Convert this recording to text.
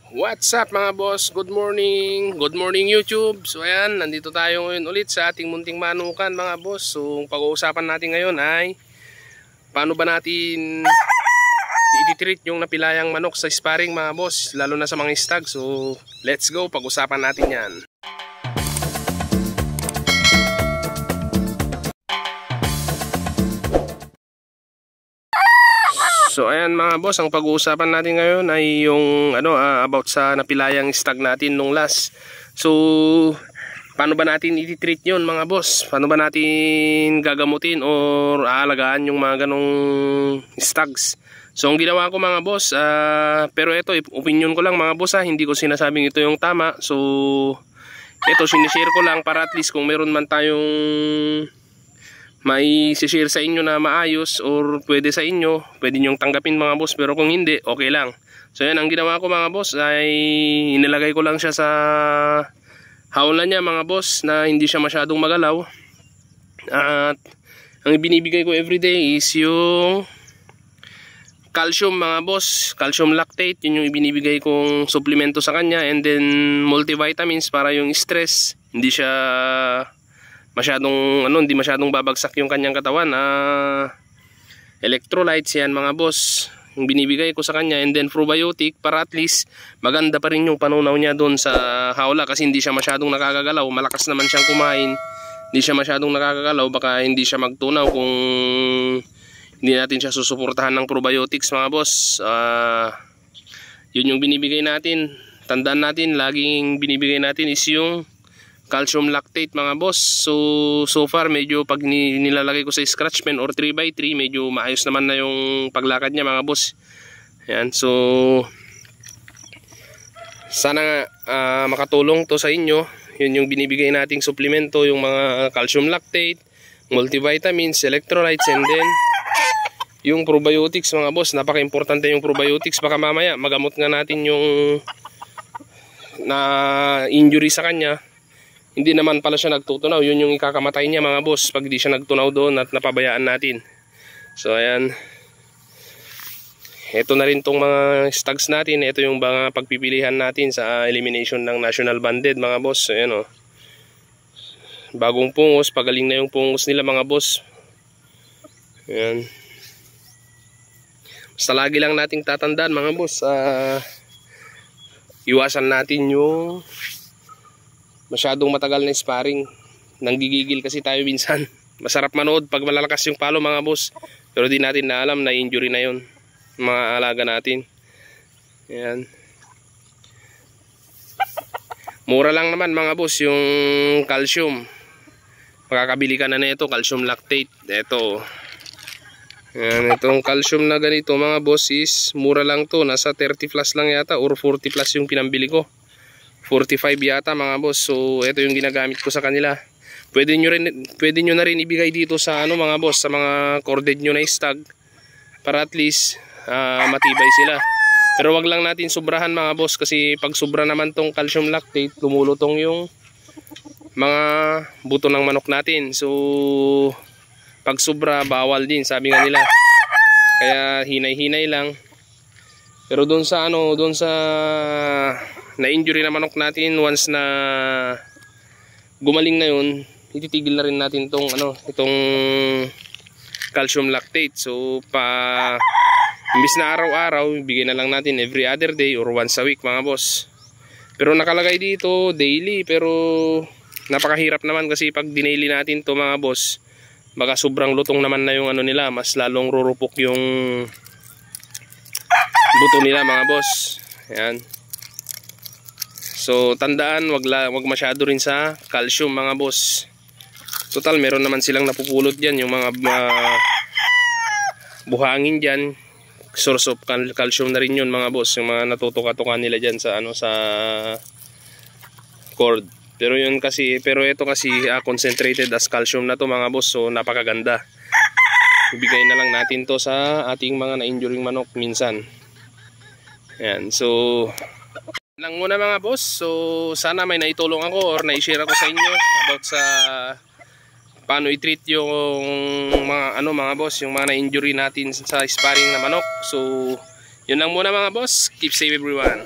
What's up mga boss? Good morning. Good morning YouTube. So ayan, nandito tayo ngayon ulit sa ating munting manukan mga boss. So pag-uusapan natin ngayon ay paano ba natin i-treat yung napilayang manok sa sparring mga boss, lalo na sa mga stag. So let's go, pag-usapan natin yan. So ayan mga boss, ang pag-uusapan natin ngayon ay yung about sa napilayang stag natin nung last. So paano ba natin i-treat yun mga boss? Paano ba natin gagamutin or aalagaan yung mga ganong stags? So ang ginawa ko mga boss, pero ito opinion ko lang mga boss, hindi ko sinasabing ito yung tama. So ito sinishare ko lang para at least kung meron man tayong may share sa inyo na maayos or pwede sa inyo, pwede nyong tanggapin mga boss, pero kung hindi, okay lang. So yan, ang ginawa ko mga boss ay inilagay ko lang siya sa hawla niya mga boss na hindi siya masyadong magalaw. At ang ibinibigay ko everyday is yung calcium mga boss, calcium lactate. Yun yung ibinibigay kong suplemento sa kanya, and then multivitamins para yung stress hindi siya masyadong hindi masyadong babagsak yung kanyang katawan. Electrolytes yan mga boss yung binibigay ko sa kanya, and then probiotic para at least maganda pa rin yung panunaw niya doon sa hawla, kasi hindi siya masyadong nakakagalaw. Malakas naman siyang kumain, hindi siya masyadong nakakagalaw, baka hindi siya magtunaw kung hindi natin siya susuportahan ng probiotics mga boss. Yun yung binibigay natin. Tandaan natin, laging binibigay natin is yung calcium lactate mga boss. So far medyo pag nilalagay ko sa scratch pen or 3x3, medyo maayos naman na yung paglakad niya mga boss. Ayan, so sana makatulong to sa inyo. Yun yung binibigay nating suplemento, yung mga calcium lactate, multivitamins, electrolytes, and then yung probiotics mga boss. Napaka-importante yung probiotics, baka mamaya magamot nga natin yung na injury sa kanya, hindi naman pala siya nagtutunaw. Yun yung ikakamatay niya mga boss pag di siya nagtunaw doon at napabayaan natin. So ayan, ito na rin tong mga stags natin. Ito yung mga pagpipilihan natin sa elimination ng national banded mga boss. Ayan bagong pungos, pagaling na yung pungos nila mga boss. Ayan, basta lagi lang nating tatandaan mga boss, iwasan natin yung masyadong matagal na sparring. Nanggigigil kasi tayo minsan. Masarap manood pag malalakas yung palo mga boss, pero di natin na alam na injury na yun mga alaga natin. Ayan, mura lang naman mga boss yung calcium. Makakabili ka na nito, calcium lactate. Ito, ayan, itong calcium na ganito mga boss is mura lang to. Nasa 30 plus lang yata or 40 plus yung pinambili ko. 45 yata mga boss. So ito yung ginagamit ko sa kanila. Pwede nyo na rin ibigay dito sa mga boss, sa mga corded nyo na stag, para at least matibay sila. Pero wag lang natin sobrahan mga boss, kasi pag sobra naman tong calcium lactate, lumulutong yung mga buto ng manok natin. So pag sobra, bawal din, sabi nga nila. Kaya hinay-hinay lang. Pero doon sa na-injury na manok natin, once na gumaling na yun, ititigil na rin natin itong calcium lactate. So imbis na araw-araw, bigyan na lang natin every other day or once a week mga boss. Pero nakalagay dito daily, pero napakahirap naman kasi pag dinaily natin to mga boss, baka sobrang lutong naman na yung nila, mas lalong rurupok yung buto nila mga boss. Ayan, so tandaan, wag masyado rin sa calcium mga boss. Total meron naman silang napupulot dyan, yung mga buhangin dyan, source of calcium na rin yun mga boss, yung mga natutuka-tuka nila dyan sa sa cord. Pero ito kasi concentrated as calcium na to mga boss, so napakaganda. Ibigay na lang natin to sa ating mga na-injuring manok minsan. Ayan, so lang muna mga boss. So sana may naitulong ako or na-share ako sa inyo about sa paano i-treat yung mga mga boss, yung mga na-injury natin sa sparring na manok. So yun lang muna mga boss. Keep safe everyone.